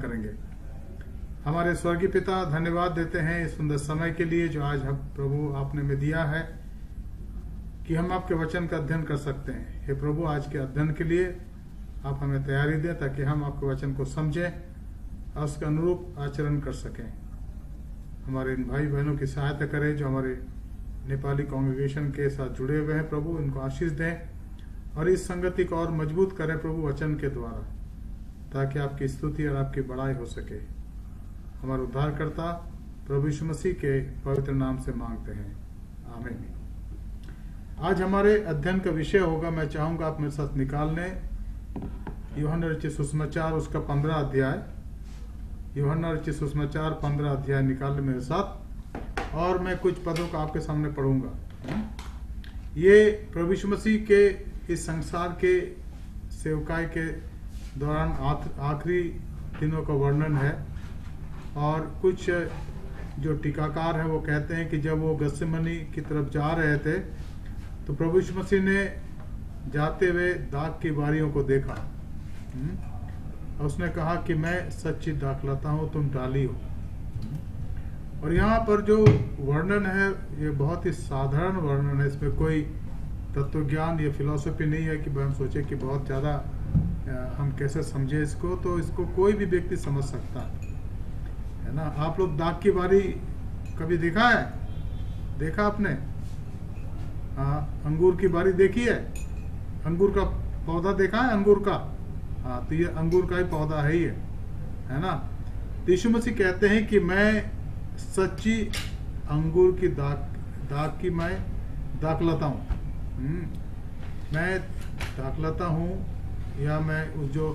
करेंगे। हमारे स्वर्गीय पिता, धन्यवाद देते हैं इस सुंदर समय के लिए जो आज हम प्रभु आपने में दिया है कि हम आपके वचन का अध्ययन कर सकते हैं। हे प्रभु, आज के अध्ययन के लिए आप हमें तैयारी दें ताकि हम आपके वचन को समझें और उसके अनुरूप आचरण कर सकें। हमारे इन भाई बहनों की सहायता करें जो हमारे नेपाली कांग्रेगेशन के साथ जुड़े हुए हैं। प्रभु, इनको आशीष दें और इस संगति को और मजबूत करें प्रभु वचन के द्वारा, ताकि आपकी स्तुति और आपकी बड़ाई हो सके। हमारे उद्धारकर्ता प्रभु यीशु मसीह के पवित्र नाम से मांगते हैं, आमीन। आज हमारे अध्ययन का विषय होगा, मैं चाहूंगा आप मेरे साथ निकाल लें यूहन्ना रचित सुसमाचार उसका 15 अध्याय। यूहन्ना रचित सुसमाचार 15 अध्याय निकाल लें मेरे साथ, और मैं कुछ पदों का आपके सामने पढ़ूंगा। ये प्रभु यीशु मसीह के इस संसार के सेवकाई के दौरान आखिरी दिनों का वर्णन है। और कुछ जो टीकाकार हैं वो कहते हैं कि जब वो गत्सेमनी की तरफ जा रहे थे तो प्रभु यीशु मसीह ने जाते हुए दाख की बारियों को देखा और उसने कहा कि मैं सच्ची दाखलता हूँ, तुम डाली हो। और यहाँ पर जो वर्णन है ये बहुत ही साधारण वर्णन है, इसमें कोई तत्वज्ञान या फिलॉसफी नहीं है कि हम सोचे कि बहुत ज़्यादा हम कैसे समझे इसको। तो इसको कोई भी व्यक्ति समझ सकता है ना। आप लोग दाख की बारी कभी देखा है? देखा आपने? हाँ, अंगूर की बारी देखी है? अंगूर का पौधा देखा है? अंगूर का, हाँ, तो ये अंगूर का ही पौधा है, ये है ना। तो यीशु मसीह कहते हैं कि मैं सच्ची अंगूर की दाख की मैं दाखलता हूँ। मैं दाखलता हूँ, या मैं उस जो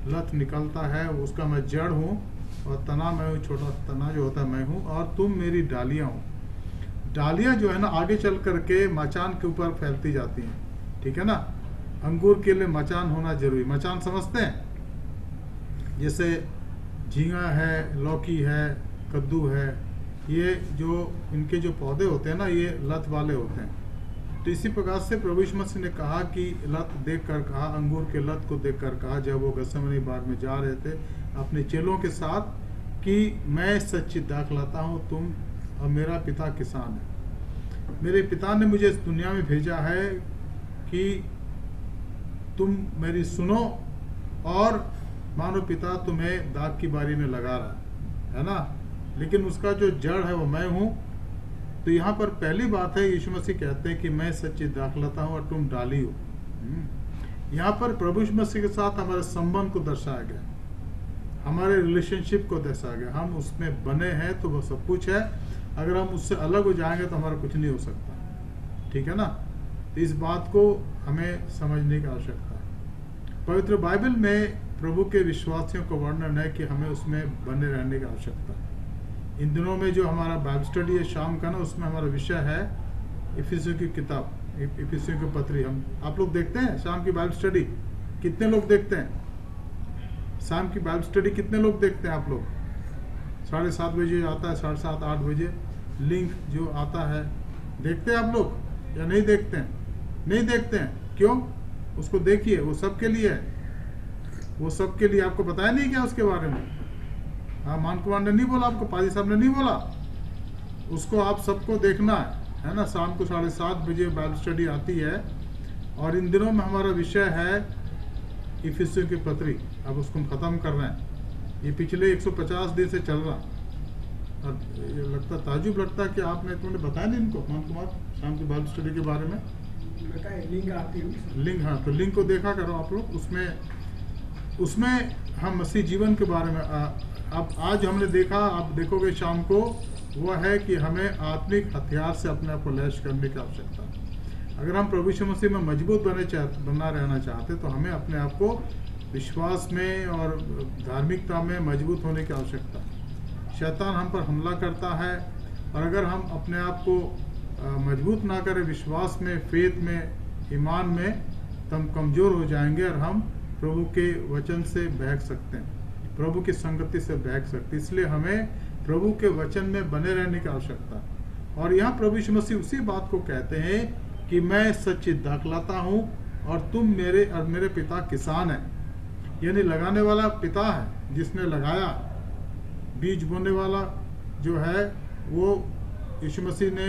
लत निकलता है उसका मैं जड़ हूँ, और तना मैं हूँ, छोटा तना जो होता है मैं हूँ, और तुम मेरी डालियाँ हो। डालियाँ जो है ना आगे चल करके मचान के ऊपर फैलती जाती हैं, ठीक है ना। अंगूर के लिए मचान होना जरूरी। मचान समझते हैं? जैसे झींगा है, लौकी है, कद्दू है, ये जो इनके जो पौधे होते हैं ना ये लत वाले होते हैं। तो इसी प्रकार से प्रभु यीशु मसीह ने कहा कि लत देख कर कहा, अंगूर के लत को देख कर कहा जब वो गत्सेमनी बाग में जा रहे थे अपने चेलों के साथ कि मैं सच्ची दाखलता हूँ, तुम और मेरा पिता किसान है। मेरे पिता ने मुझे इस दुनिया में भेजा है कि तुम मेरी सुनो, और मानो पिता तुम्हें दाख की बारी में लगा रहा है ना, लेकिन उसका जो जड़ है वो मैं हूँ। तो यहाँ पर पहली बात है, यीशु मसीह कहते हैं कि मैं सच्ची दाखलता हूँ और तुम डाली हो। यहाँ पर प्रभु यीशु मसीह के साथ हमारे संबंध को दर्शाया गया, हमारे रिलेशनशिप को दर्शाया गया। हम उसमें बने हैं तो वो सब कुछ है, अगर हम उससे अलग हो जाएंगे तो हमारा कुछ नहीं हो सकता, ठीक है ना। तो इस बात को हमें समझने की आवश्यकता है। पवित्र बाइबल में प्रभु के विश्वासियों का वर्णन है कि हमें उसमें बने रहने की आवश्यकता है। इन दिनों में जो हमारा बाइबल स्टडी है शाम का ना, उसमें हमारा विषय है इफिसियों की किताब, इफिसियों की पत्री। आप लोग देखते हैं शाम की बाइबल स्टडी? कितने लोग देखते हैं शाम की बाइबल स्टडी? कितने लोग देखते हैं आप लोग? 7:30 बजे आता है, 7:30 8 बजे लिंक जो आता है, देखते हैं आप लोग या नहीं देखते हैं? नहीं देखते हैं, क्यों? उसको देखिए, वो सबके लिए है, वो सबके लिए। आपको बताया नहीं क्या उसके बारे में? हाँ, मान कुमार ने नहीं बोला आपको, पाजी साहब ने नहीं बोला, उसको आप सबको देखना है ना। शाम को 7:30 बजे बाइबल स्टडी आती है, और इन दिनों में हमारा विषय है इफिसियों की पत्री। अब उसको हम खत्म कर रहे हैं, ये पिछले 150 दिन से चल रहा। और ये लगता ताजुब लगता है कि आपने तुमने बताया नहीं इनको, मान कुमार, शाम की बाइबल स्टडी के बारे में? लिंक आती है, लिंक, हाँ, तो लिंक को देखा करो आप लोग। उसमें हम मसीह जीवन के बारे में अब आज हमने देखा, आप देखोगे शाम को, वो है कि हमें आत्मिक हथियार से अपने आप को लैस करने की आवश्यकता है। अगर हम प्रभु यीशु मसीह में मजबूत बना रहना चाहते तो हमें अपने आप को विश्वास में और धार्मिकता में मजबूत होने की आवश्यकता है। शैतान हम पर हमला करता है, और अगर हम अपने आप को मजबूत ना करें विश्वास में, फेथ में, ईमान में, तो हम कमज़ोर हो जाएंगे और हम प्रभु के वचन से बहक सकते हैं, प्रभु की संगति से बहक सकते। इसलिए हमें प्रभु के वचन में बने रहने की आवश्यकता है। और यहाँ प्रभु यीशु मसीह उसी बात को कहते हैं कि मैं सच्ची दाखलता हूँ और तुम मेरे और मेरे पिता किसान हैं। यानी लगाने वाला पिता है, जिसने लगाया, बीज बोने वाला जो है वो यीशु मसीह ने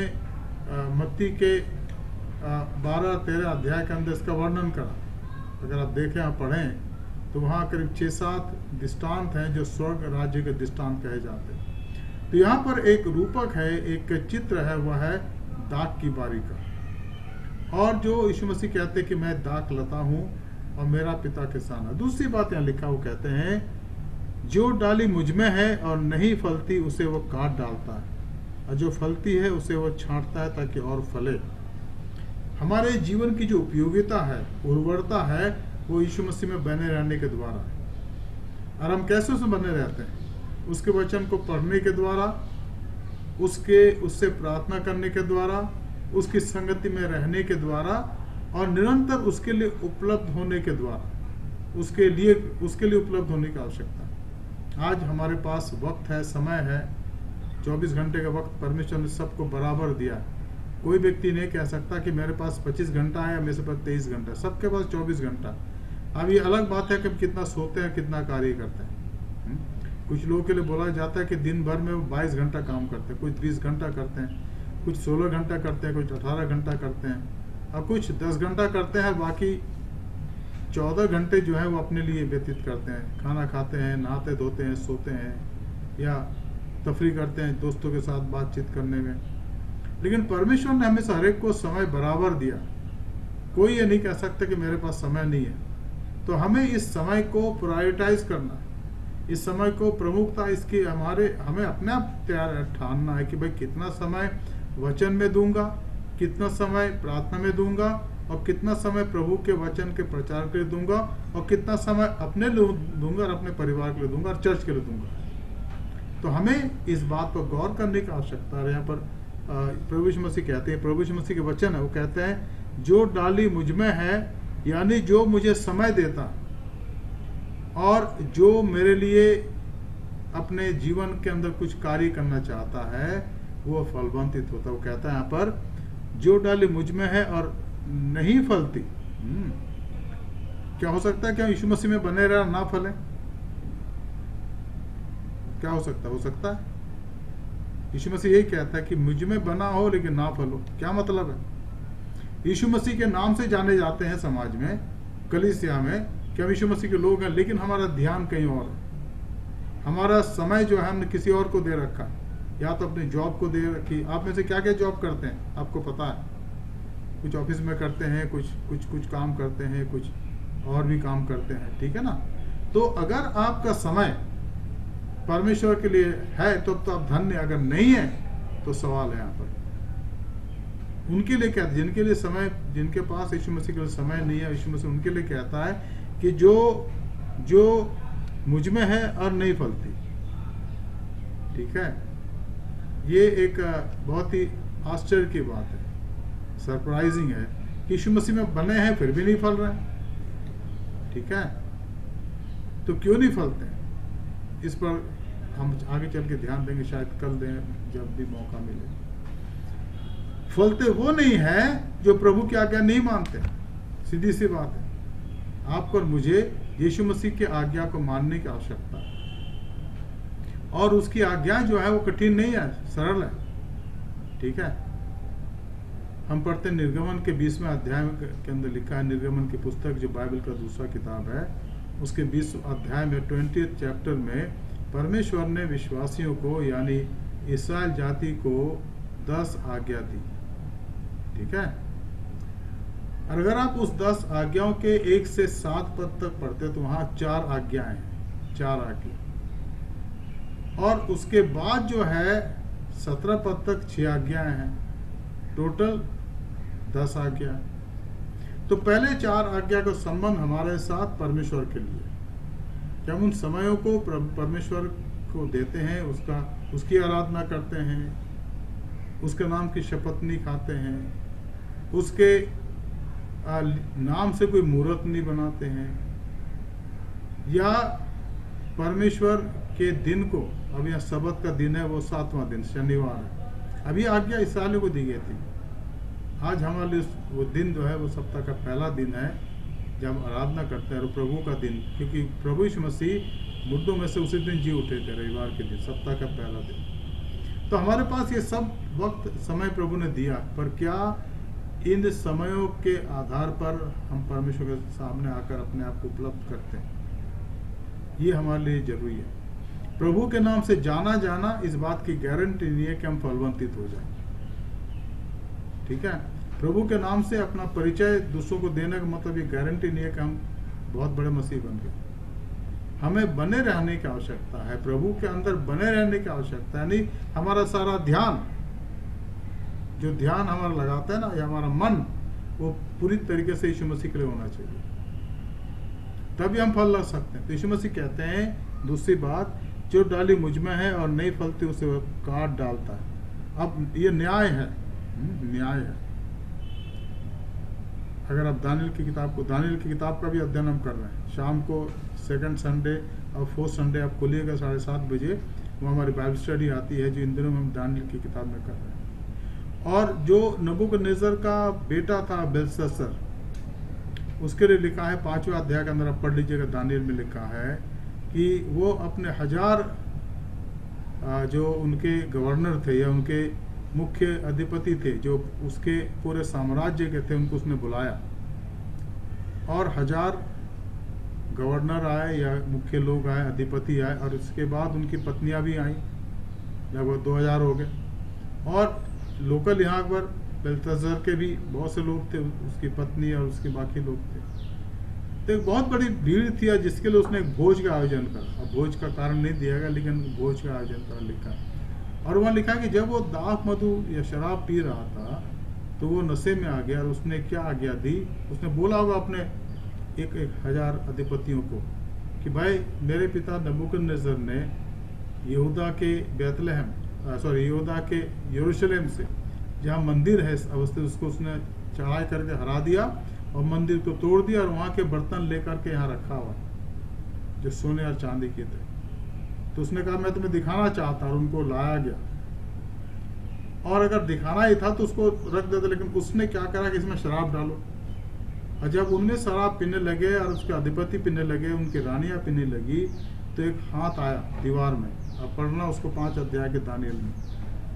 मत्ती के 12-13 अध्याय के अंदर इसका वर्णन करा। अगर आप देखें, आप पढ़ें तो वहाँ करीब 6-7 दृष्टांत हैं जो स्वर्ग राज्य के दृष्टांत कहे जाते हैं। तो यहाँ पर एक रूपक है, एक चित्र है, वह है दाख की बारी का। और जो यीशु मसीह कहते हैं कि मैं दाख लता हूँ और मेरा पिता किसान है। दूसरी बात यहाँ लिखा, वो कहते हैं जो डाली मुझ में है और नहीं फलती उसे वो काट डालता है, और जो फलती है उसे वो छांटता है ताकि और फले। हमारे जीवन की जो उपयोगिता है, उर्वरता है, वो यीशु मसीह में बने रहने के द्वारा है। और हम कैसे उसमें बने रहते हैं? उसके वचन को पढ़ने के द्वारा, उससे प्रार्थना करने के द्वारा, उसकी संगति में रहने के द्वारा, और निरंतर उसके लिए उपलब्ध होने के द्वारा, उसके लिए उपलब्ध होने की आवश्यकता। आज हमारे पास वक्त है, समय है, 24 घंटे का वक्त परमेश्वर ने सबको बराबर दिया। कोई व्यक्ति नहीं कह सकता कि मेरे पास 25 घंटा है या मेरे पास 23 घंटा, सबके पास 24 घंटा। अब ये अलग बात है कि कितना सोते हैं, कितना कार्य करते हैं। कुछ लोगों के लिए बोला जाता है कि दिन भर में वो 22 घंटा काम करते हैं, कुछ 20 घंटा करते हैं, कुछ 16 घंटा करते हैं, कुछ 18 घंटा करते हैं, और कुछ 10 घंटा करते हैं, बाकी 14 घंटे जो है वो अपने लिए व्यतीत करते हैं। खाना खाते हैं, नहाते धोते हैं, सोते हैं, या तफरीह करते हैं दोस्तों के साथ बातचीत करने में। लेकिन परमेश्वर ने हमेशा हर एक को समय बराबर दिया। कोई ये नहीं कह सकता कि मेरे पास समय नहीं है। तो हमें इस समय को प्रायोरिटाइज करना है, इस समय को प्रमुखता इसकी हमें अपने आप तैयार ठानना है कि भाई कितना समय वचन में दूंगा, कितना समय प्रार्थना में दूंगा, और कितना समय प्रभु के वचन के प्रचार के लिए दूंगा, और कितना समय अपने लिए दूंगा और अपने परिवार के लिए दूंगा और चर्च के लिए दूंगा। तो हमें इस बात पर गौर करने की आवश्यकता है। यहाँ पर प्रभु यीशु मसीह कहते हैं, प्रभु यीशु मसीह के वचन है, वो कहते हैं जो डाली मुझ में है, यानी जो मुझे समय देता और जो मेरे लिए अपने जीवन के अंदर कुछ कार्य करना चाहता है, वो फलवंतित होता है। वो कहता है यहाँ पर जो डाली मुझ में है और नहीं फलती। क्या हो सकता है? क्या यीशु मसीह में बने रहा ना फले? क्या हो सकता है? हो सकता है। यीशु मसीह यही कहता है कि मुझ में बना हो लेकिन ना फलो। क्या मतलब है? यीशु मसीह के नाम से जाने जाते हैं समाज में, कलीसिया में, कि हम यीशु मसीह के लोग हैं, लेकिन हमारा ध्यान कहीं और है। हमारा समय जो है हमने किसी और को दे रखा, या तो अपनी जॉब को दे रखी। आप में से क्या क्या जॉब करते हैं आपको पता है? कुछ ऑफिस में करते हैं, कुछ काम करते हैं, कुछ और भी काम करते हैं, ठीक है ना। तो अगर आपका समय परमेश्वर के लिए है तो आप धन्य, अगर नहीं है तो सवाल है यहाँ पर। उनके लिए क्या, जिनके लिए समय, जिनके पास यीशु मसीह के लिए समय नहीं है, यीशु मसीह उनके लिए कहता है कि जो मुझ में है और नहीं फलती। ठीक है, ये एक बहुत ही आश्चर्य की बात है, सरप्राइजिंग है कि यीशु मसीह में बने हैं फिर भी नहीं फल रहे हैं। ठीक है, तो क्यों नहीं फलते? इस पर हम आगे चल के ध्यान देंगे, शायद कल दें जब भी मौका मिले। फलते वो नहीं है जो प्रभु की आज्ञा नहीं मानते। सीधी सी बात है, आपको और मुझे यीशु मसीह की आज्ञा को मानने की आवश्यकता है। और उसकी आज्ञा जो है वो कठिन नहीं है, सरल है। ठीक है, हम पढ़ते हैं निर्गमन के 20वें अध्याय के अंदर लिखा है, निर्गमन की पुस्तक जो बाइबल का दूसरा किताब है, उसके 20 अध्याय में 20th चैप्टर में परमेश्वर ने विश्वासियों को यानी इस्राएल जाति को 10 आज्ञा दी। ठीक है, और अगर आप उस 10 आज्ञाओं के 1 से 7 पद तक पढ़ते तो वहां 4 आज्ञाएं हैं, 4 आज्ञा। और उसके बाद जो है 17 पद तक 6 आज्ञाएं हैं, टोटल 10 आज्ञा। तो पहले 4 आज्ञा का संबंध हमारे साथ परमेश्वर के लिए, कि हम उन समयों को परमेश्वर को देते हैं, उसकी आराधना करते हैं, उसके नाम की शपथ नहीं खाते हैं, उसके नाम से कोई मूर्त नहीं बनाते हैं, या परमेश्वर के दिन को, अब यहाँ सबत का दिन है, वो 7वां दिन शनिवार है। अभी आज्ञा इस्राएलियों को दी गई थी। आज हमारे लिए वो दिन जो है वो सप्ताह का पहला दिन है, जब हम आराधना करते हैं और प्रभु का दिन, क्योंकि प्रभु यीशु मसीह मुर्दों में से उसी दिन जी उठे थे, रविवार के दिन, सप्ताह का पहला दिन। तो हमारे पास ये सब वक्त समय प्रभु ने दिया, पर क्या इन समयों के आधार पर हम परमेश्वर के सामने आकर अपने आप को उपलब्ध करते हैं? ये हमारे लिए जरूरी है। प्रभु के नाम से जाना जाना इस बात की गारंटी नहीं है कि हम फलवंतित हो जाएं। ठीक है, प्रभु के नाम से अपना परिचय दूसरों को देने का मतलब ये गारंटी नहीं है कि हम बहुत बड़े मसीह बन गए। हमें बने रहने की आवश्यकता है, प्रभु के अंदर बने रहने की आवश्यकता है। यानी हमारा सारा ध्यान, जो ध्यान हमारा लगाता है ना, या हमारा मन, वो पूरी तरीके से यीशु मसीह के लिए होना चाहिए, तभी हम फल ला सकते हैं। तो यीशु मसीह कहते हैं दूसरी बात, जो डाली मुझ में है और नहीं फलती उसे वो काट डालता है। अब ये न्याय है, न्याय है। अगर आप दानियल की किताब का भी अध्ययन हम कर रहे हैं, शाम को सेकंड संडे और फोर्थ संडे आप खोलिएगा 7:30 बजे, वो हमारी बाइबल स्टडी आती है, जो इन दिनों में हम दानियल की किताब में कर रहे हैं। और जो नबूकदनेस्सर का बेटा था बेलशस्सर, उसके लिए लिखा है 5वें अध्याय के अंदर, आप पढ़ लीजिएगा, दानियल में लिखा है कि वो अपने 1000 जो उनके गवर्नर थे या उनके मुख्य अधिपति थे, जो उसके पूरे साम्राज्य के थे, उनको उसने बुलाया और 1000 गवर्नर आए या मुख्य लोग आए, अधिपति आए, और उसके बाद उनकी पत्नियां भी आई, लगभग 2000 हो गए। और लोकल यहाँ पर बेलशस्सर के भी बहुत से लोग थे, उसकी पत्नी और उसके बाकी लोग थे। तो एक बहुत बड़ी भीड़ थी जिसके लिए उसने एक भोज का आयोजन करा। अब भोज का कारण नहीं दिया गया, लेकिन भोज का आयोजन करा लिखा। और वहाँ लिखा कि जब वो दाख मधु या शराब पी रहा था तो वो नशे में आ गया, और उसने क्या आज्ञा दी, उसने बोला होगा अपने 1000 अधिपतियों को कि भाई, मेरे पिता नबूकदनेस्सर ने यहूदा के यहूदा के यरूशलेम से, जहाँ मंदिर है अवस्थित, उसको उसने चढ़ाई करके हरा दिया और मंदिर को तोड़ दिया, और वहाँ के बर्तन लेकर के यहाँ रखा हुआ, जो सोने और चांदी के थे। तो उसने कहा मैं तुम्हें दिखाना चाहता, और उनको लाया गया। और अगर दिखाना ही था तो उसको रख देते, लेकिन उसने क्या करा कि इसमें शराब डालो। और जब उनमें शराब पीने लगे और उसके अधिपति पीने लगे, उनकी रानियां पीने लगी, तो एक हाथ आया दीवार में। अब पढ़ना उसको 5 अध्याय के दानियल में,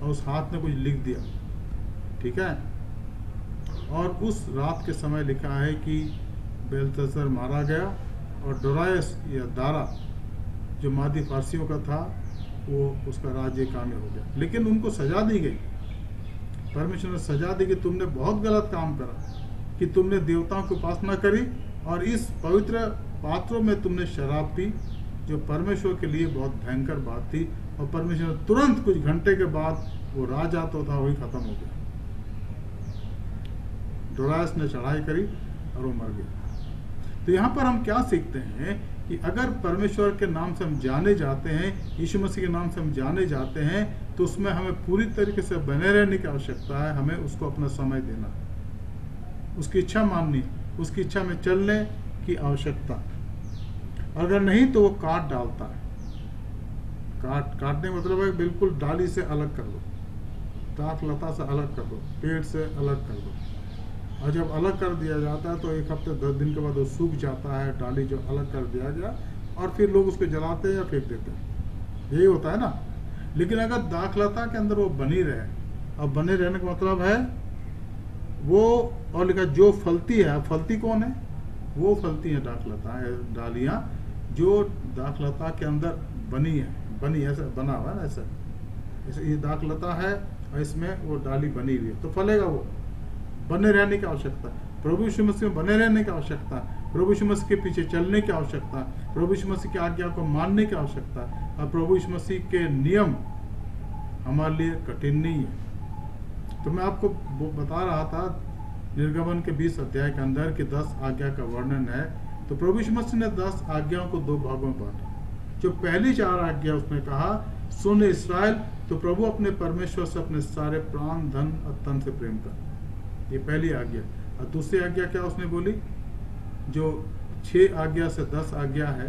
और उस हाथ ने कुछ लिख दिया। ठीक है, और उस रात के समय लिखा है कि बेलशस्सर मारा गया, और डोरायस या दारा जो मादी फारसियों का था, वो उसका राज्य कामयाब हो गया। लेकिन उनको सजा दी गई, परमेश्वर ने सजा दी कि तुमने बहुत गलत काम करा, कि तुमने देवताओं की उपासना करी और इस पवित्र पात्रों में तुमने शराब पी, जो परमेश्वर के लिए बहुत भयंकर बात थी। और परमेश्वर तुरंत कुछ घंटे के बाद वो राजा तो था वही खत्म हो गया। डोरायस ने चढ़ाई करी और वो मर गया। तो यहाँ पर हम क्या सीखते हैं कि अगर परमेश्वर के नाम से हम जाने जाते हैं, यीशु मसीह के नाम से हम जाने जाते हैं, तो उसमें हमें पूरी तरीके से बने रहने की आवश्यकता है। हमें उसको अपना समय देना, उसकी इच्छा माननी, उसकी इच्छा में चलने की आवश्यकता। अगर नहीं तो वो काट डालता है। काटने मतलब है बिल्कुल डाली से अलग कर दो, दाख लता से अलग कर दो, पेड़ से अलग कर दो। और जब अलग कर दिया जाता है तो 1 हफ्ते 10 दिन के बाद वो सूख जाता है, डाली जो अलग कर दिया गया, और फिर लोग उसको जलाते हैं या फेंक देते हैं। यही होता है ना। लेकिन अगर दाखलता के अंदर वो बनी रहे, अब बने रहने का मतलब है वो, और लिखा जो फलती है। फलती कौन है? वो फलती है दाखलता, डालियां जो दाखलता के अंदर बनी ऐसा बना हुआ है ना, ऐसा ये दाखलता है और इसमें वो डाली बनी हुई है, तो फलेगा। वो बने रहने की आवश्यकता, प्रभु यीशु मसीह में बने रहने की आवश्यकता, प्रभु यीशु मसीह के पीछे चलने की आवश्यकता, प्रभु यीशु मसीह की आज्ञा को मानने की आवश्यकता। और प्रभु यीशु मसीह के नियम हमारे लिए कठिन नहीं है। तो मैं आपको बता रहा था निर्गमन के 20 अध्याय के अंदर कि 10 आज्ञा का वर्णन है। तो प्रभु यीशु मसीह ने 10 आज्ञाओं को 2 भागों में बांटा। जो पहली 4 आज्ञा उसने कहा, सुन इस्राएल, तो प्रभु अपने परमेश्वर से अपने सारे प्राण, धन और तन से प्रेम कर, ये पहली आज्ञा। और दूसरी आज्ञा क्या उसने बोली, जो 6 आज्ञा से 10 आज्ञा है,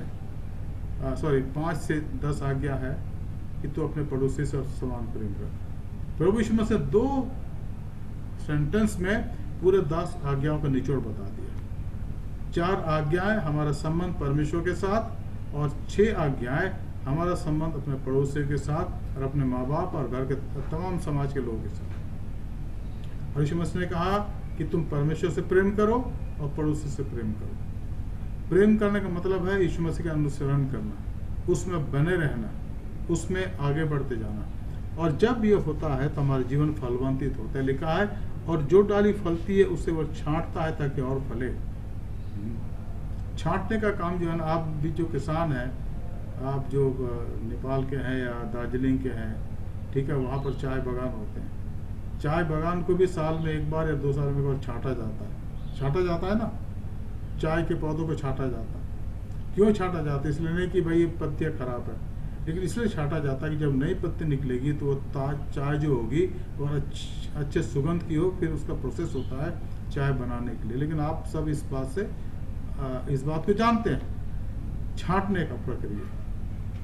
5 से 10 आज्ञा है कि तू अपने पड़ोसी से समान प्रेम कर। प्रभु यीशु मसीह 2 सेंटेंस में पूरे 10 आज्ञाओं का निचोड़ बता दिया। 4 आज्ञाएं हमारा संबंध परमेश्वर के साथ, और 6 आज्ञाएं हमारा संबंध अपने पड़ोसी के साथ और अपने माँ बाप और घर के तमाम समाज के लोगों के साथ। और यीशु मसीह ने कहा कि तुम परमेश्वर से प्रेम करो और पड़ोसी से प्रेम करो। प्रेम करने का मतलब है यीशु मसीह का अनुसरण करना, उसमें बने रहना, उसमें आगे बढ़ते जाना। और जब ये होता है तो हमारा जीवन फलवंतित होता है। लिखा है, और जो डाली फलती है उसे वह छांटता है ताकि और फले। छांटने का काम जो है ना, आप भी जो किसान हैं, आप जो नेपाल के हैं या दार्जिलिंग के हैं, ठीक है, वहाँ पर चाय बागान होते हैं। चाय बागान को भी साल में एक बार या 2 साल में एक बार छांटा जाता है। छांटा जाता है ना, चाय के पौधों को छांटा जाता है। क्यों छांटा जाता है? इसलिए नहीं कि भाई ये पत्तियाँ खराब है, लेकिन इसलिए छांटा जाता है कि जब नई पत्ती निकलेगी तो वो चाय जो होगी वो अच्छे सुगंध की हो, फिर उसका प्रोसेस होता है चाय बनाने के लिए। लेकिन आप सब इस बात को जानते हैं, छांटने का प्रक्रिया,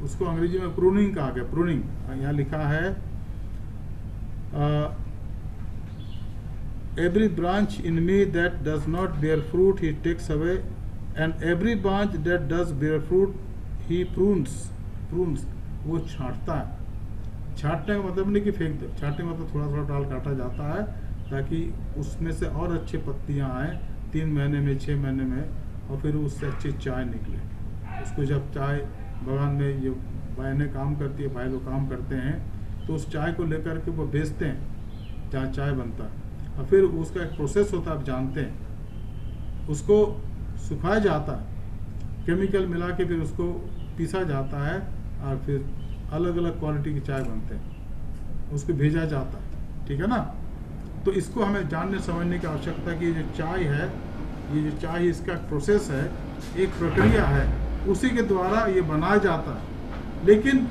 उसको अंग्रेजी में प्रूनिंग कहा गया। प्रूनिंग यहाँ लिखा है, every branch in me that does not bear fruit he takes away, and every branch that does bear fruit he prunes. वो छांटता है। छांटने का मतलब नहीं कि फेंक दो, छांटने का मतलब थोड़ा थोड़ा डाल काटा जाता है ताकि उसमें से और अच्छे पत्तियां आए 3 महीने में, 6 महीने में, और फिर उससे अच्छी चाय निकले। उसको जब चाय बागान में जो बहनें काम करती है, भाई लोग काम करते हैं, तो उस चाय को लेकर के वो बेचते हैं जहाँ चाय बनता है। और फिर उसका एक प्रोसेस होता है, आप जानते हैं, उसको सुखाया जाता है, केमिकल मिला के फिर उसको पीसा जाता है और फिर अलग अलग क्वालिटी की चाय बनते हैं, उसको भेजा जाता है, ठीक है ना। तो इसको हमें जानने समझने की आवश्यकता है कि जो चाय है, ये जो चाय इसका प्रोसेस है, एक प्रक्रिया है, उसी के द्वारा ये बनाया जाता है। लेकिन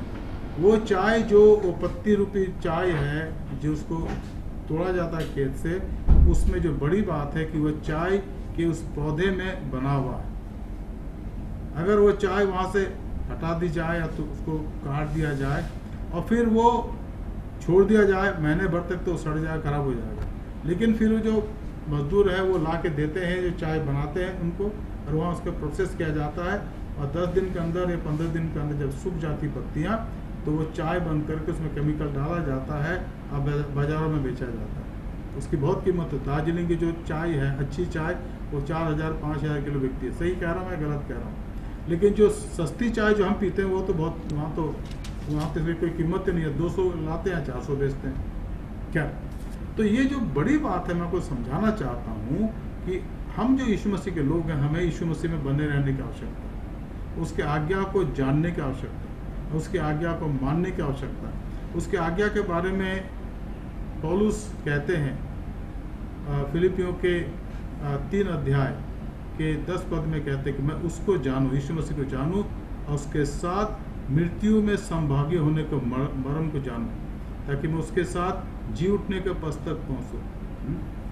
वो चाय जो वो पत्ती रूपी चाय है, जो उसको तोड़ा जाता है खेत से, उसमें जो बड़ी बात है कि वो चाय के उस पौधे में बना हुआ है। अगर वो चाय वहाँ से हटा दी जाए या तो उसको काट दिया जाए और फिर वो छोड़ दिया जाए महीने भर तक, तो सड़ जाएगा, खराब हो जाएगा। लेकिन फिर वो जो मजदूर है वो ला के देते हैं, जो चाय बनाते हैं उनको, और वहाँ उसका प्रोसेस किया जाता है, और 10 दिन के अंदर या 15 दिन के अंदर जब सूख जाती पत्तियाँ, तो वो चाय बन करके उसमें केमिकल डाला जाता है और बाज़ारों में बेचा जाता है। उसकी बहुत कीमत है। दार्जिलिंग की जो चाय है, अच्छी चाय, वो 4000-5000 किलो बिकती है। सही कह रहा हूँ मैं, गलत कह रहा हूँ? लेकिन जो सस्ती चाय जो हम पीते हैं वो तो बहुत, वहाँ तो कोई कीमत नहीं है, 200 लाते हैं, 400 बेचते हैं। क्या? तो ये जो बड़ी बात है, मैं आपको समझाना चाहता हूँ कि हम जो यीशु मसीह के लोग हैं, हमें यीशु मसीह में बने रहने की आवश्यकता है, उसके आज्ञा को जानने की आवश्यकता है, उसकी आज्ञा को मानने की आवश्यकता है। उसके आज्ञा के बारे में पौलुस कहते हैं फिलिपियों के 3 अध्याय के 10 पद में कहते हैं कि मैं उसको जानूं, यीशु मसीह को जानूं, और उसके साथ मृत्यु में संभागी होने को, मरण को जानूं, ताकि मैं उसके साथ जी उठने के पद तक पहुँचूं।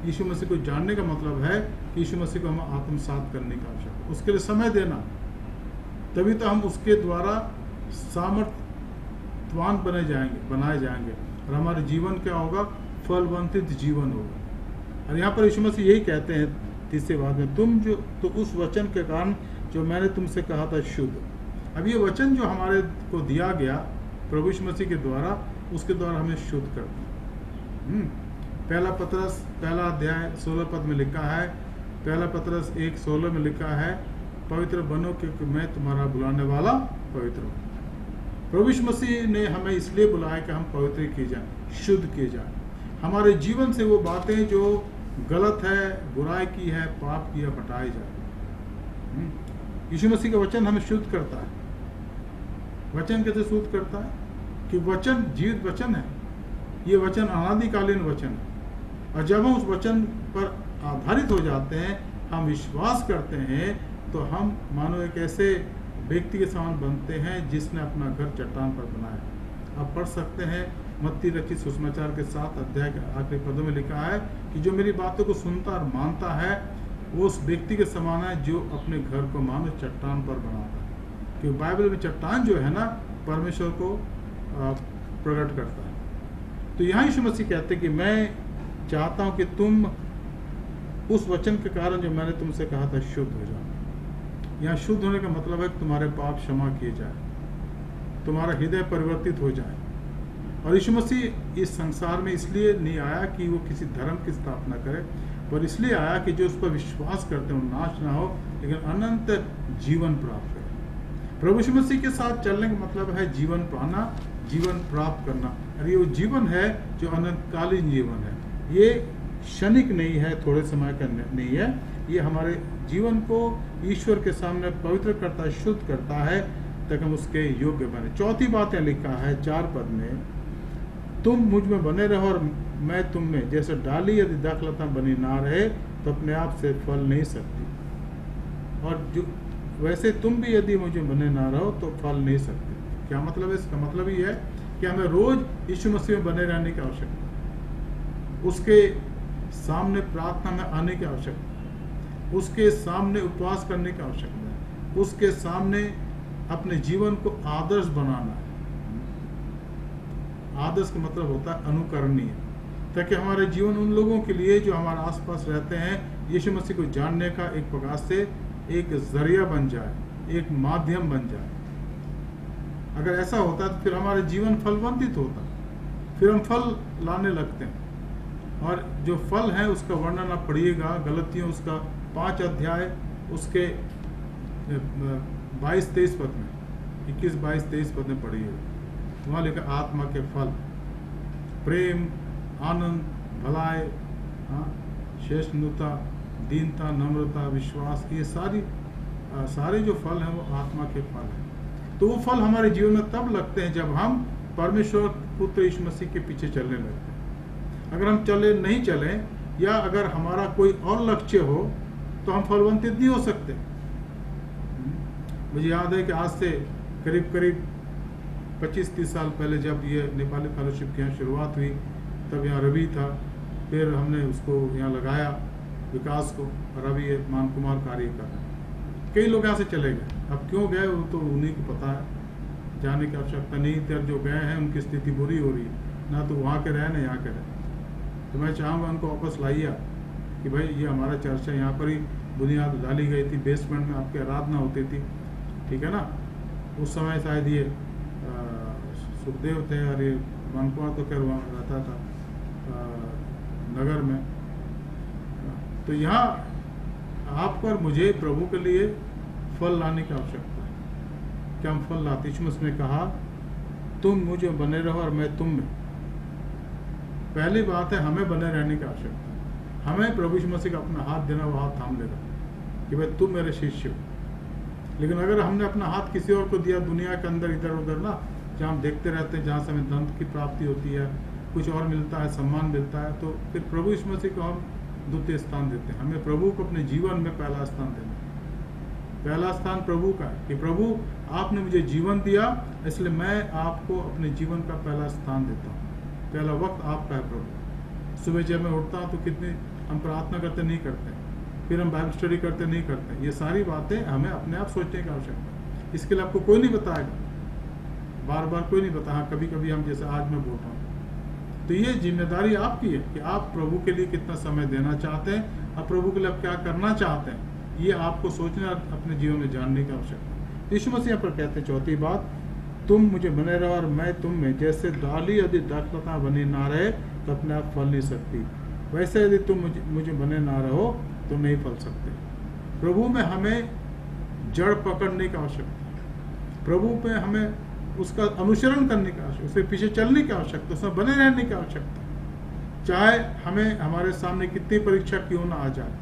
यीशु मसीह को जानने का मतलब है कि यीशु मसीह को हम आत्मसात करने की आवश्यकता है, उसके लिए समय देना, तभी तो हम उसके द्वारा सामर्थ्यवान बनाए जाएंगे और हमारे जीवन क्या होगा? फलवंतित जीवन होगा। और यहाँ पर यीशु मसीह यही कहते हैं 30वें वाक्य में, तुम जो तो उस वचन के कारण जो मैंने तुमसे कहा था शुद्ध। अब ये वचन जो हमारे को दिया गया प्रभु यीशु मसीह के द्वारा, उसके द्वारा हमें शुद्ध करना। पहला पतरस 1 अध्याय 16 पद में लिखा है, पहला पतरस 1:16 में लिखा है, पवित्र बनो क्योंकि मैं तुम्हारा बुलाने वाला पवित्र हूँ। प्रभु यीशु मसीह ने हमें इसलिए बुलाया कि हम पवित्र किए जाएं, शुद्ध किए जाएं, हमारे जीवन से वो बातें जो गलत है, बुराई की है, पाप की है, हटाई जाए। यीशु मसीह का वचन हमें शुद्ध करता है। वचन कैसे शुद्ध करता है? कि वचन जीवित वचन है, ये वचन अनादिकालीन वचन है, और जब हम उस वचन पर आधारित हो जाते हैं, हम विश्वास करते हैं, तो हम मानो एक ऐसे व्यक्ति के समान बनते हैं जिसने अपना घर चट्टान पर बनाया। आप पढ़ सकते हैं मत्ती रचित सुसमाचार के 7 अध्याय के आखिरी पदों में लिखा है कि जो मेरी बातों को सुनता और मानता है, वो उस व्यक्ति के समान है जो अपने घर को मानो चट्टान पर बनाता है। क्योंकि बाइबल में चट्टान जो है ना, परमेश्वर को प्रकट करता है। तो यहाँ यीशु मसीह कहते हैं कि मैं चाहता हूँ कि तुम उस वचन के कारण जो मैंने तुमसे कहा था शुद्ध हो जाओ। यहाँ शुद्ध होने का मतलब है कि तुम्हारे पाप क्षमा किए जाए, तुम्हारा हृदय परिवर्तित हो जाए। और यीशु मसीह इस संसार में इसलिए नहीं आया कि वो किसी धर्म की स्थापना करे, पर इसलिए आया कि जो उस पर विश्वास करते हैं नाश ना हो, लेकिन अनंत जीवन प्राप्त करे। प्रभु यीशु मसीह के साथ चलने का मतलब है जीवन पाना, जीवन प्राप्त करना। और ये वो जीवन है जो अनंतकालीन जीवन है, ये क्षणिक नहीं है, थोड़े समय का नहीं है। ये हमारे जीवन को ईश्वर के सामने पवित्र करता है, शुद्ध करता है, ताकि हम उसके योग्य बने। चौथी बात यहाँ लिखा है 4 पद में, तुम मुझ में बने रहो और मैं तुम में। जैसे डाली यदि दाखलता बनी ना रहे तो अपने आप से फल नहीं सकती, और जो वैसे तुम भी यदि मुझे बने ना रहो तो फल नहीं सकते। क्या मतलब है? इसका मतलब ये है कि हमें रोज यीशु मसीह में बने रहने की आवश्यकता है, उसके सामने प्रार्थना में आने की आवश्यकता है, उसके सामने उपवास करने की आवश्यकता है, उसके सामने अपने जीवन को आदर्श बनाना है। आदर्श का मतलब होता है अनुकरणीय, ताकि हमारे जीवन उन लोगों के लिए जो हमारे आसपास रहते हैं यीशु मसीह को जानने का एक प्रकार से एक जरिया बन जाए, एक माध्यम बन जाए। अगर ऐसा होता तो फिर हमारे जीवन फलवंतित होता, फिर हम फल लाने लगते हैं। और जो फल है उसका वर्णन आप पढ़िएगा गलतियों उसका 5 अध्याय उसके 22-23 पद में, 21, 22, 23 पद में पढ़िएगा। वहाँ लिखा आत्मा के फल, प्रेम, आनंद, भलाई, सहिष्णुता, दीनता, नम्रता, विश्वास, ये सारे जो फल हैं वो आत्मा के फल हैं। तो वो फल हमारे जीवन में तब लगते हैं जब हम परमेश्वर पुत्र यीशु मसीह के पीछे चलने लगते हैं। अगर हम नहीं चलें, या अगर हमारा कोई और लक्ष्य हो तो हम फलवंतित नहीं हो सकते। मुझे याद है कि आज से करीब 25-30 साल पहले जब ये नेपाली फेलोशिप की यहाँ शुरुआत हुई, तब यहाँ रवि था, फिर हमने उसको यहाँ लगाया विकास को, और अभी ये मान कुमार कार्य कर रहे हैं। कई लोग यहाँ से चले गए, अब क्यों गए वो तो उन्हीं को पता है, जाने की आवश्यकता नहीं थी। जो गए हैं उनकी स्थिति बुरी हो रही है, ना तो वहाँ के रहे ना यहाँ के रहे। तो मैं चाहूँगा उनको वापस लाइए कि भाई ये हमारा चर्च है, यहाँ पर ही बुनियाद डाली गई थी, बेसमेंट में आपकी आराधना होती थी, ठीक है ना। उस समय शायद ये सुखदेव थे, और ये मनकुआ तो खैर वहाँ रहता था नगर में। तो यहाँ आपको और मुझे प्रभु के लिए फल लाने की आवश्यकता है। क्या हम फल लाते? यीशु मसीह ने कहा तुम मुझे बने रहो और मैं तुम में। पहली बात है हमें बने रहने की आवश्यकता है। हमें प्रभु यीशु मसीह का अपना हाथ देना, वो हाथ थाम लेगा कि भाई तुम मेरे शिष्य हो। लेकिन अगर हमने अपना हाथ किसी और को दिया, दुनिया के अंदर इधर उधर ना, जहाँ हम देखते रहते हैं, जहाँ से हमें धन की प्राप्ति होती है, कुछ और मिलता है, सम्मान मिलता है, तो फिर प्रभु यीशु मसीह को हम द्वितीय स्थान देते हैं। हमें प्रभु को अपने जीवन में पहला स्थान देना है। पहला स्थान प्रभु का है कि प्रभु आपने मुझे जीवन दिया, इसलिए मैं आपको अपने जीवन का पहला स्थान देता हूँ। पहला वक्त आपका है प्रभु। सुबह जब मैं उठता हूँ तो कितनी हम प्रार्थना करते नहीं करते, फिर हम बाइबल स्टडी करते नहीं करते। ये सारी बातें हमें अपने आप सोचने की आवश्यकता है। इसके लिए आपको कोई नहीं बताएगा, बार बार कोई नहीं बता। हाँ, कभी कभी हम, जैसे आज मैं बोल रहा हूँ, तो ये जिम्मेदारी आपकी है कि आप प्रभु के लिए कितना समय देना चाहते हैं और प्रभु के लिए आप क्या करना चाहते हैं। ये आपको सोचना, अपने जीवन में जानने की आवश्यकता है। यीशु मसीह पर कहते हैं चौथी बात, तुम मुझे बने रहो और मैं तुम में। जैसे डाली यदि दाखलता बनी ना रहे तो अपने आप फल नहीं सकती, वैसे यदि तुम मुझे बने ना रहो तो नहीं फल सकते। प्रभु में हमें जड़ पकड़ने की आवश्यकता है। प्रभु पे हमें उसका अनुसरण करने की आवश्यकता, उसके पीछे चलने की आवश्यकता, उसमें बने रहने की आवश्यकता। चाहे हमें हमारे सामने कितनी परीक्षा क्यों ना आ जाए,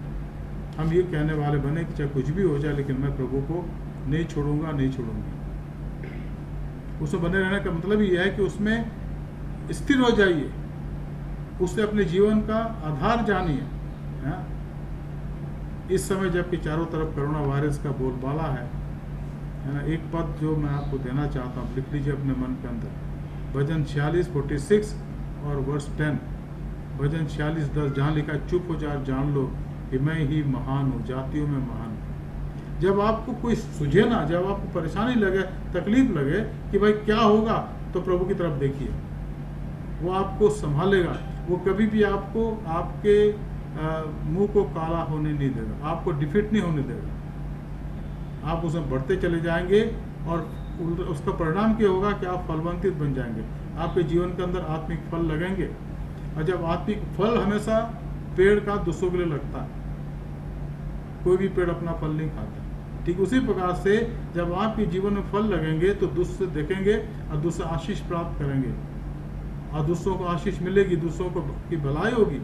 हम ये कहने वाले बने कि चाहे कुछ भी हो जाए, लेकिन मैं प्रभु को नहीं छोड़ूंगा, नहीं छोड़ूंगी। उसमें बने रहने का मतलब ये है कि उसमें स्थिर हो जाइए, उससे अपने जीवन का आधार जानिए। इस समय जबकि चारों तरफ कोरोना वायरस का बोलबाला है ना, एक पद जो मैं आपको देना चाहता हूँ, लिख लीजिए अपने मन के अंदर। भजन 46:46 और वर्स 10। भजन 46:10 जहाँ लिखा है, चुप हो जा, जान लो कि मैं ही महान हूँ, जातियों में महान हूँ। जब आपको कोई सुझे ना, जब आपको परेशानी लगे, तकलीफ लगे कि भाई क्या होगा, तो प्रभु की तरफ देखिए, वो आपको संभालेगा। वो कभी भी आपको आपके मुंह को काला होने नहीं देगा, आपको डिफीट नहीं होने देगा। आप उसमें बढ़ते चले जाएंगे और उसका परिणाम क्या होगा कि आप फलवंतित बन जाएंगे, आपके जीवन के अंदर आत्मिक फल लगेंगे। और जब आत्मिक फल हमेशा पेड़ का दूसरों के लिए लगता है, कोई भी पेड़ अपना फल नहीं खाता। ठीक उसी प्रकार से जब आपके जीवन में फल लगेंगे तो दूसरे देखेंगे और दूसरे आशीष प्राप्त करेंगे और दूसरों को आशीष मिलेगी, दूसरों को की भलाई होगी।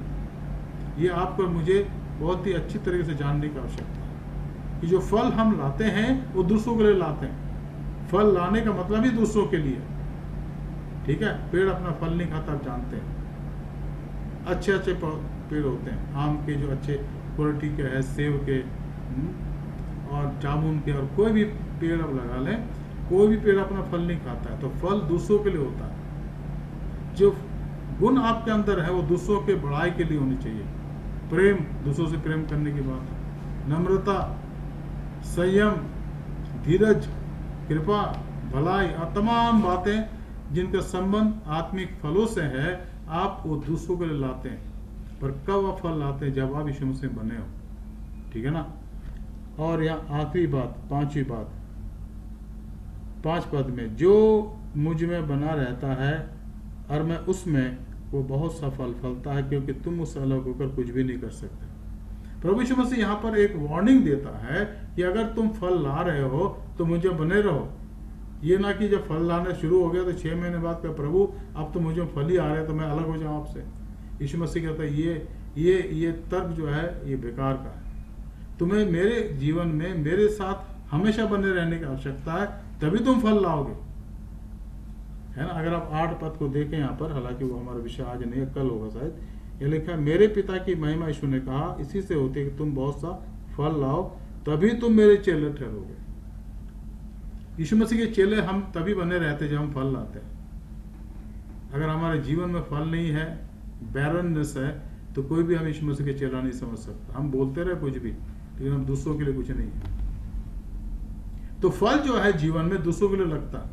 ये आपको मुझे बहुत ही अच्छी तरीके से जानने की आवश्यकता है कि जो फल हम लाते हैं वो दूसरों के लिए लाते हैं। फल लाने का मतलब ही दूसरों के लिए। ठीक है, पेड़ अपना फल नहीं खाता, आप जानते हैं। अच्छे अच्छे पेड़ होते हैं, आम के जो अच्छे क्वालिटी के है, सेब के और जामुन के, और कोई भी पेड़ आप लगा लें, कोई भी पेड़ अपना फल नहीं खाता है। तो फल दूसरों के लिए होता है। जो गुण आपके अंदर है वो दूसरों के बढ़ाई के लिए होनी चाहिए। प्रेम, दूसरों से प्रेम करने की बात है, नम्रता, संयम, धीरज, कृपा, भलाई और तमाम बातें जिनका संबंध आत्मिक फलों से है, आप वो दूसरों के लिए लाते हैं। पर कब आप फल लाते हैं? जब आप यीशु मसीह में बने हो। ठीक है ना। और यहाँ आखिरी बात, पांचवी बात, 5 पद में, जो मुझ में बना रहता है और मैं उसमें, वो बहुत सा फल फलता है, क्योंकि तुम उससे अलग होकर कुछ भी नहीं कर सकते। प्रभु यीशु मसीह यहाँ पर एक वार्निंग देता है कि अगर तुम फल ला रहे हो तो मुझे बने रहो। ये ना कि जब फल लाने शुरू हो गया तो 6 महीने बाद कहा प्रभु अब तो मुझे फल ही आ रहे हैं तो मैं अलग हो जाऊं आपसे। यीशु मसीह कहता है ये तर्क जो है ये बेकार का है। तुम्हें मेरे जीवन में मेरे साथ हमेशा बने रहने की आवश्यकता है, तभी तुम फल लाओगे। है ना। अगर आप 8 पद को देखें यहाँ पर, हालांकि वो हमारा विषय आज नहीं है, कल होगा शायद, ये लिखा है, मेरे पिता की महिमा यीशु ने कहा इसी से होती है कि तुम बहुत सा फल लाओ, तभी तुम मेरे चेले ठहरोगे। यीशु मसीह के चेले हम तभी बने रहते जब हम फल लाते हैं। अगर हमारे जीवन में फल नहीं है, बैरननेस है, तो कोई भी हम यीशु मसीह के चेला नहीं समझ सकता। हम बोलते रहे कुछ भी, लेकिन हम दूसरों के लिए कुछ नहीं है। तो फल जो है जीवन में दूसरों के लिए लगता है,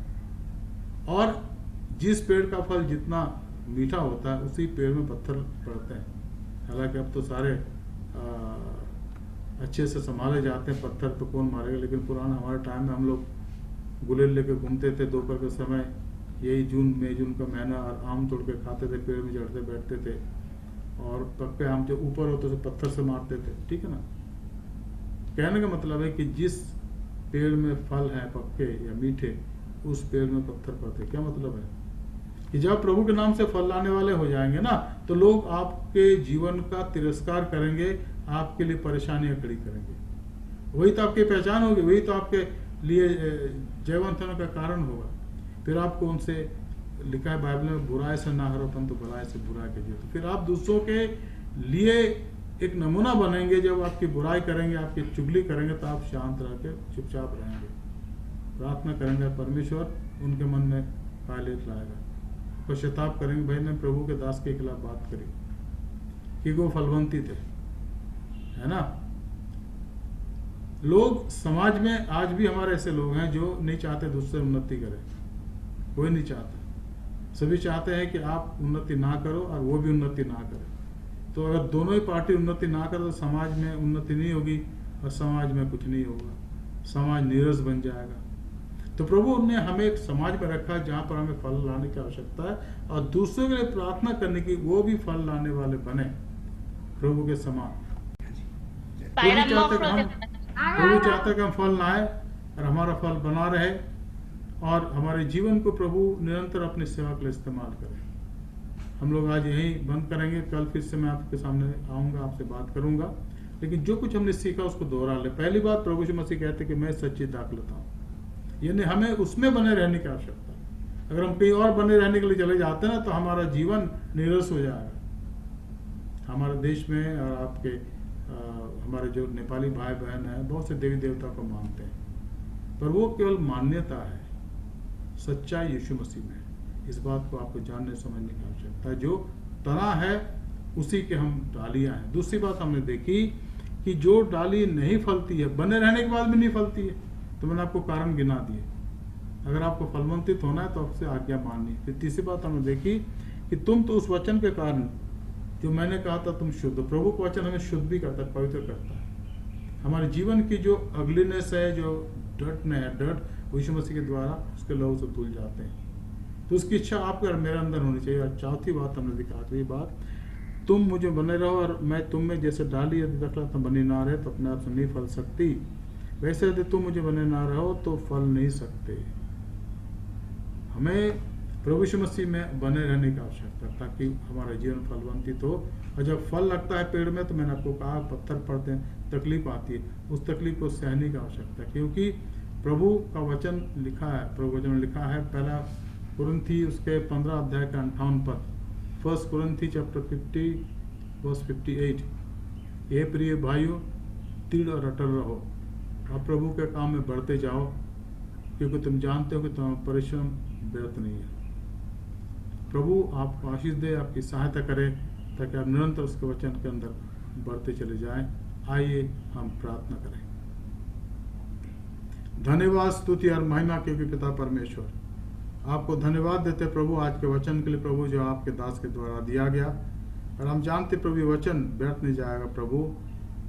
और जिस पेड़ का फल जितना मीठा होता है उसी पेड़ में पत्थर पड़ते हैं। हालांकि अब तो सारे अच्छे से संभाले जाते हैं, पत्थर तो कौन मारेगा, लेकिन पुराना हमारे टाइम में हम लोग गुलेल लेके घूमते थे दोपहर के समय, यही मई जून का महीना, और आम तोड़ के खाते थे, पेड़ में चढ़ते बैठते थे, और पक्के आम जो ऊपर होते थे पत्थर से मारते थे। ठीक है ना। कहने का मतलब है कि जिस पेड़ में फल है पक्के या मीठे, उस पेड़ में पत्थर पड़ते। क्या मतलब है कि जब प्रभु के नाम से फल लाने वाले हो जाएंगे ना, तो लोग आपके जीवन का तिरस्कार करेंगे, आपके लिए परेशानियां खड़ी करेंगे। वही तो आपकी पहचान होगी, वही तो आपके लिए जयवंत होने का कारण होगा। फिर आपको उनसे, लिखा है बाइबल में, बुराई से ना हरो परंतु भलाई से बुराई कीजिए। तो फिर आप दूसरों के लिए एक नमूना बनेंगे। जब आपकी बुराई करेंगे, आपकी चुगली करेंगे, तो आप शांत रह के चुपचाप रहेंगे, प्रार्थना करेंगे, परमेश्वर उनके मन में पायलेट लाएगा, पश्चाताप करेंगे, भाई ने प्रभु के दास के खिलाफ बात करी कि वो फलवंती थे। है ना। लोग समाज में आज भी हमारे ऐसे लोग हैं जो नहीं चाहते दूसरे उन्नति करें, कोई नहीं चाहता। सभी चाहते हैं कि आप उन्नति ना करो और वो भी उन्नति ना करे। तो अगर दोनों ही पार्टी उन्नति ना करे तो समाज में उन्नति नहीं होगी और समाज में कुछ नहीं होगा, समाज नीरस बन जाएगा। तो प्रभु ने हमें एक समाज में रखा है जहाँ पर हमें फल लाने की आवश्यकता है, और दूसरों के लिए प्रार्थना करने की, वो भी फल लाने वाले बने प्रभु के समान। प्रभु चाहता है कि हम फल लाए और हमारा फल बना रहे, और हमारे जीवन को प्रभु निरंतर अपनी सेवा के लिए इस्तेमाल करें। हम लोग आज यही बंद करेंगे, कल फिर से मैं आपके सामने आऊँगा, आपसे बात करूँगा, लेकिन जो कुछ हमने सीखा उसको दोहरा ले। पहली बात, प्रभु यीशु मसीह कहते कि मैं सच्ची दाखलता हूँ, यानी हमें उसमें बने रहने की आवश्यकता है। अगर हम कहीं और बने रहने के लिए चले जाते हैं ना, तो हमारा जीवन नीरस हो जाएगा। हमारे देश में और आपके हमारे जो नेपाली भाई बहन हैं, बहुत से देवी देवता को मानते हैं, पर वो केवल मान्यता है, सच्चाई यीशु मसीह में है। इस बात को आपको जानने समझने की आवश्यकता है। जो तना है उसी के हम डालियां हैं। दूसरी बात हमने देखी कि जो डाली नहीं फलती है, बने रहने के बाद भी नहीं फलती है, तो मैंने आपको कारण गिना दिए। अगर आपको फलवंतित होना है तो आपसे आज्ञा माननी। फिर तीसरी बात हमने देखी कि तुम तो उस वचन के कारण जो मैंने कहा था तुम शुद्ध, प्रभु का वचन हमें शुद्ध भी करता है, पवित्र करता है। हमारे जीवन की जो अगलीनेस है, जो डर्ट में है, डर्ट यीशु मसीह के द्वारा उसके लहू से धुल जाते हैं। तो उसकी इच्छा आपके और मेरे अंदर होनी चाहिए। और चौथी बात हमने दिखा, आखिरी बात, तुम मुझे बने रहो और मैं तुम में, जैसे डाली यदि दखलता बनी ना रहे तो अपने आप से नहीं फल सकती, वैसे यदि तुम मुझे बने ना रहो तो फल नहीं सकते। हमें प्रभु यीशु मसीह में बने रहने की आवश्यकता है ताकि हमारा जीवन फलवंतित हो। और जब फल लगता है पेड़ में, तो मैंने आपको कहा पत्थर पड़ते हैं, तकलीफ आती है, उस तकलीफ को सहने की आवश्यकता है, क्योंकि प्रभु का वचन लिखा है, प्रभु वचन में लिखा है, पहला कुरिन्थी उसके 15 अध्याय का 58 पद, 1 कुरिन्थी चैप्टर 50 वर्स 58, ये प्रिय भाइयों दृढ़ और अटल रहो और प्रभु के काम में बढ़ते जाओ, क्योंकि तुम जानते हो कि तुम्हारा परिश्रम व्यर्थ नहीं है। प्रभु आपको आशीष दे, आपकी सहायता करे ताकि आप निरंतर उसके वचन के अंदर बढ़ते चले जाएं। आइए हम प्रार्थना करें। धन्यवाद, स्तुति और महिमा क्योंकि पिता परमेश्वर, आपको धन्यवाद देते प्रभु आज के वचन के लिए प्रभु, जो आपके दास के द्वारा दिया गया। और हम जानते प्रभु ये वचन व्यर्थ नहीं जाएगा प्रभु,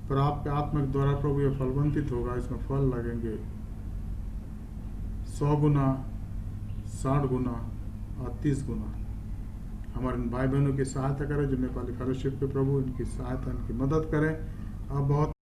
पर आपके आत्मा के द्वारा प्रभु ये फलवंतित होगा, इसमें फल लगेंगे 100 गुना, 60 गुना और 30 गुना। हमारे इन भाई बहनों की सहायता करें जो नेपाली फेलोशिप के प्रभु, इनकी सहायता, इनकी मदद करें। आप बहुत